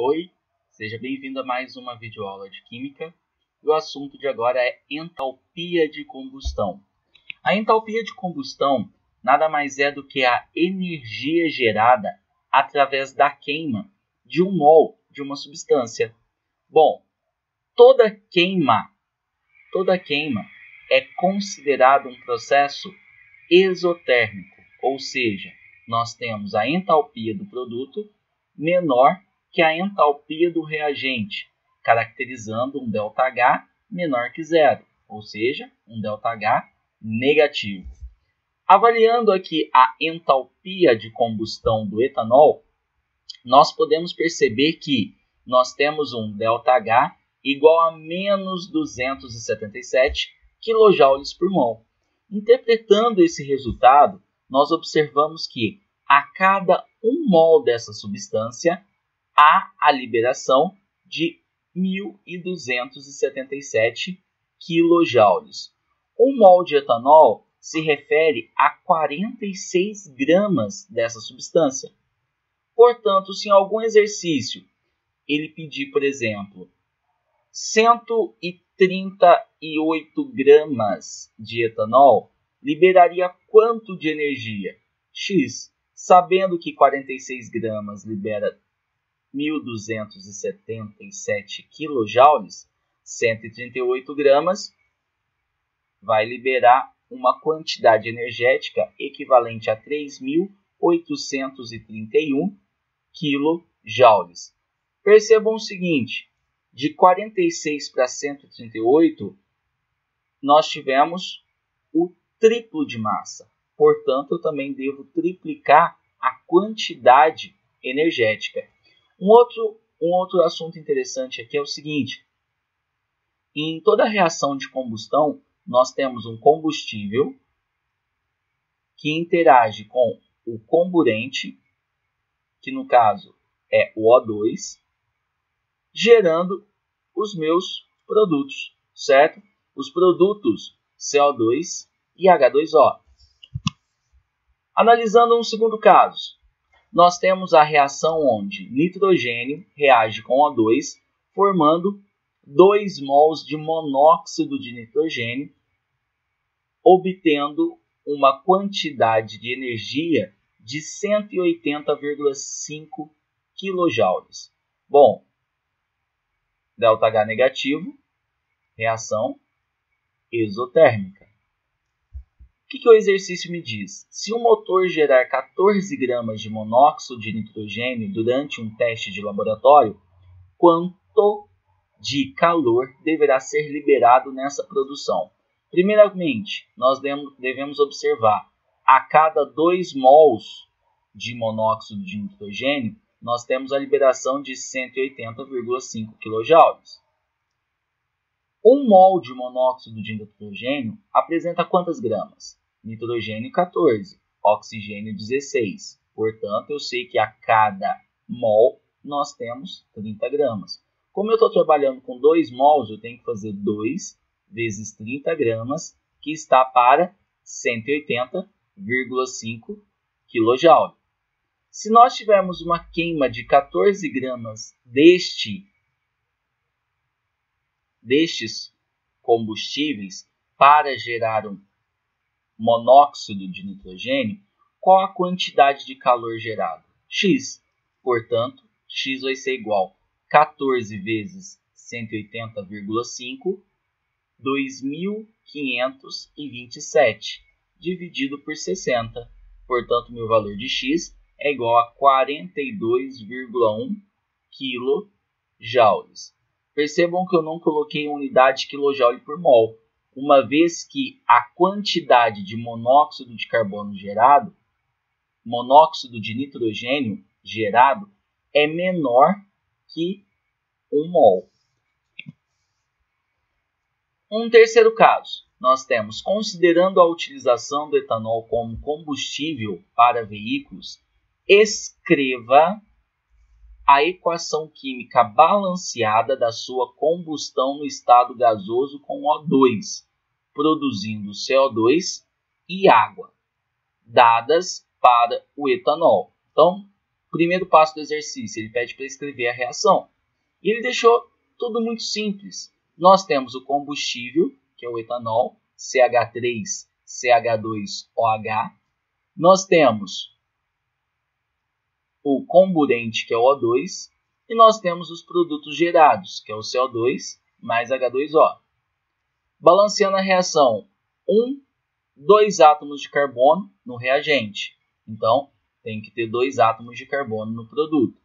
Oi, seja bem-vindo a mais uma videoaula de Química. E o assunto de agora é entalpia de combustão. A entalpia de combustão nada mais é do que a energia gerada através da queima de um mol de uma substância. Bom, toda queima é considerada um processo exotérmico, ou seja, nós temos a entalpia do produto menor que a entalpia do reagente, caracterizando um ΔH menor que zero, ou seja, um ΔH negativo. Avaliando aqui a entalpia de combustão do etanol, nós podemos perceber que nós temos um ΔH igual a menos 277 kJ por mol. Interpretando esse resultado, nós observamos que a cada 1 mol dessa substância, há a liberação de 1.277 kJ. 1 mol de etanol se refere a 46 gramas dessa substância. Portanto, se em algum exercício ele pedir, por exemplo, 138 gramas de etanol, liberaria quanto de energia? X. Sabendo que 46 gramas libera 1.277 kJ, 138 gramas vai liberar uma quantidade energética equivalente a 3.831 kJ. Percebam o seguinte, de 46 para 138, nós tivemos o triplo de massa. Portanto, eu também devo triplicar a quantidade energética. Um outro assunto interessante aqui é o seguinte. Em toda reação de combustão, nós temos um combustível que interage com o comburente, que no caso é o O2, gerando os meus produtos, certo? Os produtos CO2 e H2O. Analisando um segundo caso, nós temos a reação onde nitrogênio reage com O2, formando 2 mols de monóxido de nitrogênio, obtendo uma quantidade de energia de 180,5 kJ. Bom, ΔH negativo, reação exotérmica. O que o exercício me diz? Se o motor gerar 14 gramas de monóxido de nitrogênio durante um teste de laboratório, quanto de calor deverá ser liberado nessa produção? Primeiramente, nós devemos observar, a cada 2 mols de monóxido de nitrogênio, nós temos a liberação de 180,5 kJ. 1 mol de monóxido de nitrogênio apresenta quantas gramas? Nitrogênio 14, oxigênio 16. Portanto, eu sei que a cada mol nós temos 30 gramas. Como eu estou trabalhando com 2 mols, eu tenho que fazer 2 vezes 30 gramas, que está para 180,5 kJ. Se nós tivermos uma queima de 14 gramas destes combustíveis para gerar um monóxido de nitrogênio, qual a quantidade de calor gerado? X. Portanto, X vai ser igual a 14 vezes 180,5, 2.527, dividido por 60. Portanto, meu valor de X é igual a 42,1 kJ. Percebam que eu não coloquei unidade kJ por mol, uma vez que a quantidade de monóxido de carbono gerado, monóxido de nitrogênio gerado, é menor que 1 mol. Um terceiro caso, nós temos, considerando a utilização do etanol como combustível para veículos, escreva a equação química balanceada da sua combustão no estado gasoso com O2, produzindo CO2 e água, dadas para o etanol. Então, Primeiro passo do exercício, ele pede para escrever a reação. E ele deixou tudo muito simples. Nós temos o combustível, que é o etanol, CH3CH2OH. Nós temos o comburente, que é o O2. E nós temos os produtos gerados, que é o CO2 mais H2O. Balanceando a reação, 2 átomos de carbono no reagente. Então, tem que ter 2 átomos de carbono no produto.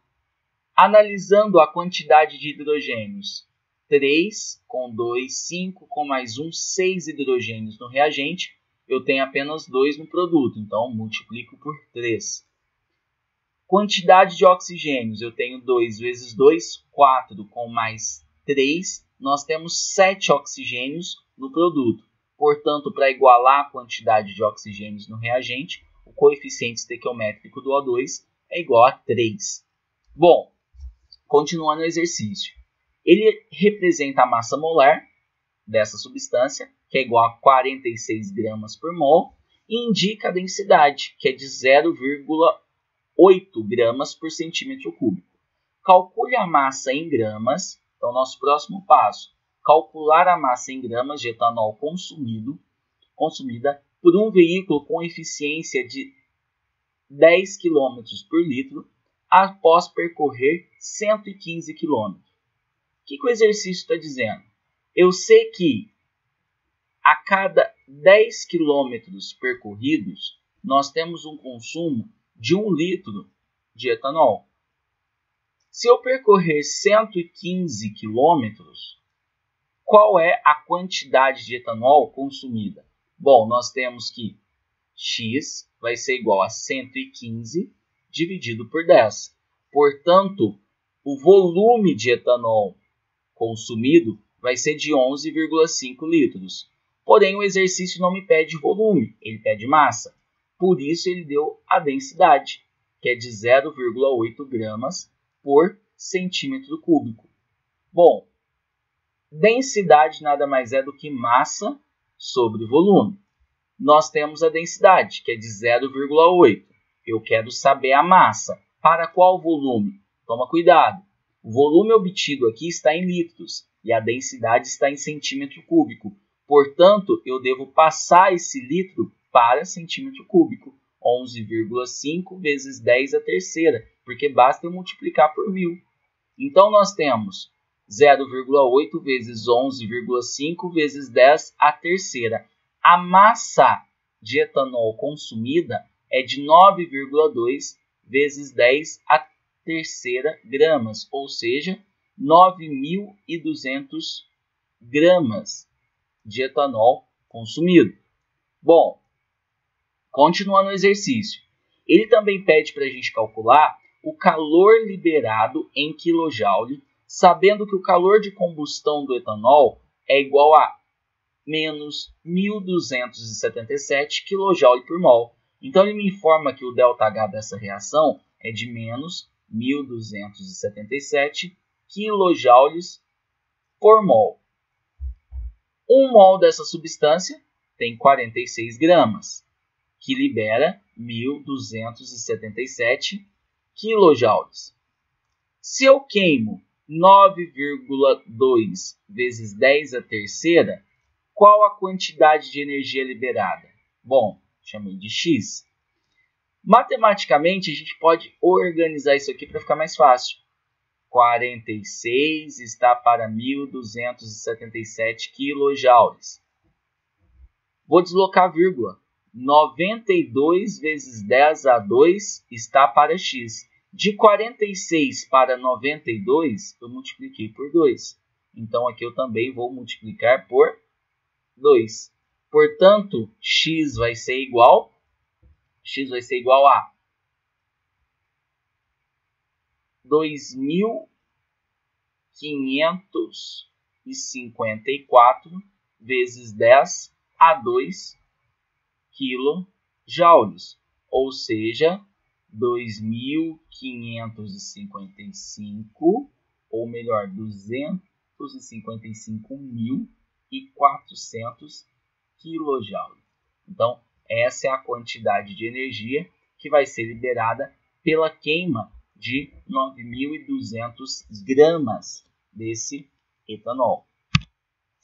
Analisando a quantidade de hidrogênios, 3 com 2, 5 com mais 1, 6 hidrogênios no reagente, eu tenho apenas 2 no produto, então multiplico por 3. Quantidade de oxigênios, eu tenho 2 vezes 2, 4 com mais 3, nós temos 7 oxigênios no produto. Portanto, para igualar a quantidade de oxigênios no reagente, o coeficiente estequiométrico do O2 é igual a 3. Bom, continuando o exercício. Ele representa a massa molar dessa substância, que é igual a 46 gramas por mol, e indica a densidade, que é de 0,8 gramas por centímetro cúbico. Calcule a massa em gramas. Então, nosso próximo passo, calcular a massa em gramas de etanol consumida por um veículo com eficiência de 10 km por litro após percorrer 115 km. O que o exercício está dizendo? Eu sei que a cada 10 km percorridos, nós temos um consumo de 1 litro de etanol. Se eu percorrer 115 km, qual é a quantidade de etanol consumida? Bom, nós temos que X vai ser igual a 115 dividido por 10. Portanto, o volume de etanol consumido vai ser de 11,5 litros. Porém, o exercício não me pede volume, ele pede massa. Por isso, ele deu a densidade, que é de 0,8 gramas por centímetro cúbico. Bom, densidade nada mais é do que massa sobre volume. Nós temos a densidade, que é de 0,8. Eu quero saber a massa. Para qual volume? Toma cuidado. O volume obtido aqui está em litros e a densidade está em centímetro cúbico. Portanto, eu devo passar esse litro para centímetro cúbico. 11,5 vezes 10 a terceira, porque basta eu multiplicar por 1000. Então, nós temos 0,8 vezes 11,5 vezes 10 a terceira. A massa de etanol consumida é de 9,2 vezes 10 a terceira gramas, ou seja, 9.200 gramas de etanol consumido. Bom, continuando o exercício, ele também pede para a gente calcular o calor liberado em kJ, sabendo que o calor de combustão do etanol é igual a menos 1.277 kJ por mol. Então, ele me informa que o ΔH dessa reação é de menos 1.277 kJ por mol. 1 mol dessa substância tem 46 gramas, que libera 1.277 kJ. Se eu queimo 9,2 vezes 10 a terceira, qual a quantidade de energia liberada? Bom, chamei de X. Matematicamente, a gente pode organizar isso aqui para ficar mais fácil. 46 está para 1.277 kJ. Vou deslocar a vírgula. 92 vezes 10 a 2 está para X. De 46 para 92, eu multipliquei por 2. Então, aqui eu também vou multiplicar por 2. Portanto, X vai ser igual a 2.554 vezes 10 a 2 kJ, ou seja, 2.555, ou melhor, 255.400 kJ. Então, essa é a quantidade de energia que vai ser liberada pela queima de 9.200 gramas desse etanol.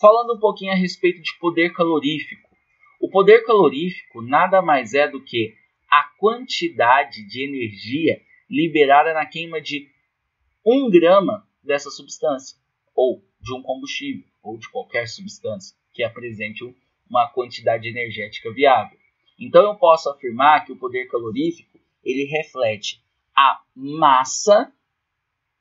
Falando um pouquinho a respeito de poder calorífico. O poder calorífico nada mais é do que a quantidade de energia liberada na queima de 1 grama dessa substância, ou de um combustível, ou de qualquer substância que apresente uma quantidade energética viável. Então eu posso afirmar que o poder calorífico ele reflete a massa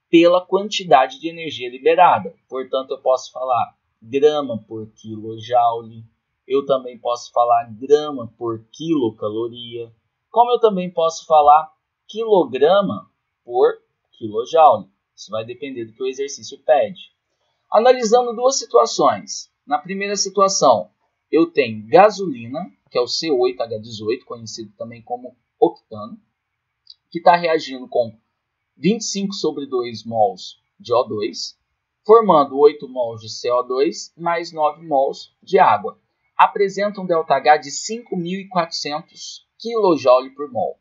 pela quantidade de energia liberada. Portanto, eu posso falar grama por quilojoule, eu também posso falar grama por quilocaloria, como eu também posso falar quilograma por quilojoule. Isso vai depender do que o exercício pede. Analisando duas situações. Na primeira situação, eu tenho gasolina, que é o C8H18, conhecido também como octano, que está reagindo com 25 sobre 2 mols de O2, formando 8 mols de CO2 mais 9 mols de água. Apresenta um ΔH de 5.400 kJ por mol.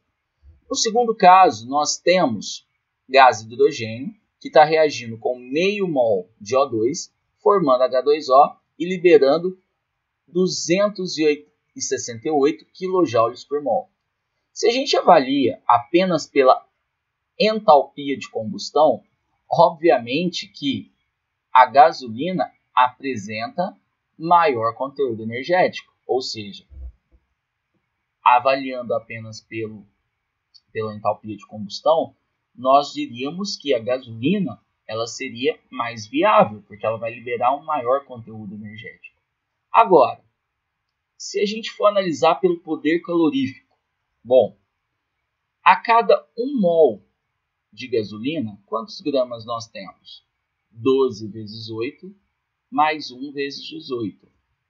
No segundo caso, nós temos gás hidrogênio, que está reagindo com meio mol de O2, formando H2O e liberando 268 kJ por mol. Se a gente avalia apenas pela entalpia de combustão, obviamente que a gasolina apresenta maior conteúdo energético, ou seja, avaliando apenas pela entalpia de combustão, nós diríamos que a gasolina ela seria mais viável, porque ela vai liberar um maior conteúdo energético. Agora, se a gente for analisar pelo poder calorífico, bom, a cada 1 mol de gasolina, quantos gramas nós temos? 12 vezes 8 mais 1 vezes 18.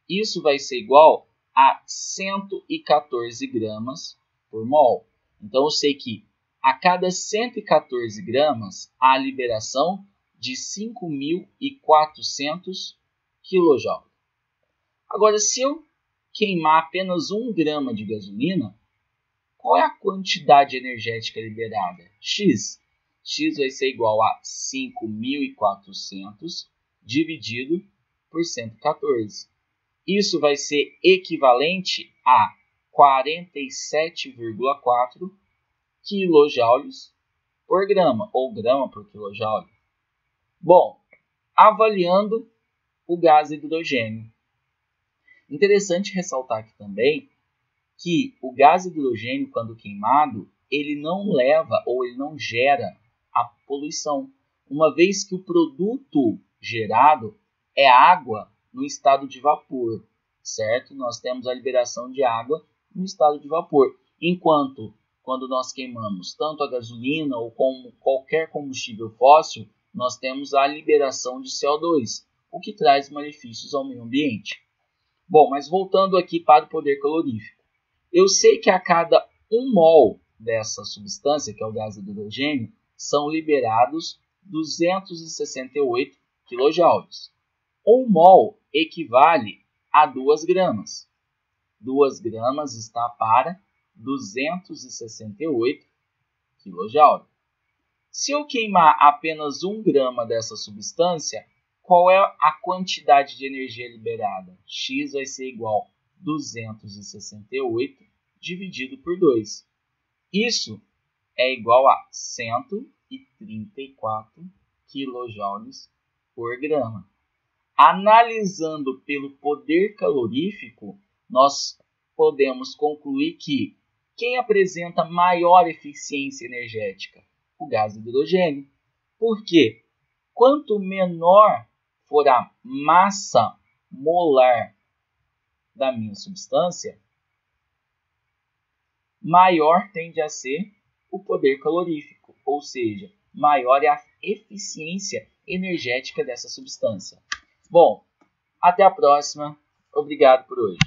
Isso vai ser igual a 114 gramas por mol. Então, eu sei que a cada 114 gramas há a liberação de 5.400 kJ. Agora, se eu queimar apenas 1 grama de gasolina, qual é a quantidade energética liberada? X. X vai ser igual a 5.400 dividido por 114. Isso vai ser equivalente a 47,4 quilojoules por grama, ou grama por quilojoule. Bom, avaliando o gás hidrogênio. Interessante ressaltar aqui também que o gás hidrogênio, quando queimado, ele não leva ou ele não gera a poluição, uma vez que o produto gerado é água no estado de vapor, certo? Nós temos a liberação de água no estado de vapor, enquanto quando nós queimamos tanto a gasolina ou como qualquer combustível fóssil, nós temos a liberação de CO2, o que traz benefícios ao meio ambiente. Bom, mas voltando aqui para o poder calorífico. Eu sei que a cada 1 mol dessa substância, que é o gás hidrogênio, são liberados 268 kJ. 1 mol equivale a 2 gramas. 2 gramas está para 268 kJ. Se eu queimar apenas 1 grama dessa substância, qual é a quantidade de energia liberada? X vai ser igual a 268 dividido por 2. Isso é igual a 134 kJ por grama. Analisando pelo poder calorífico, nós podemos concluir que quem apresenta maior eficiência energética? O gás hidrogênio. Por quê? Quanto menor for a massa molar da minha substância, maior tende a ser o poder calorífico, ou seja, maior é a eficiência energética dessa substância. Bom, até a próxima. Obrigado por hoje.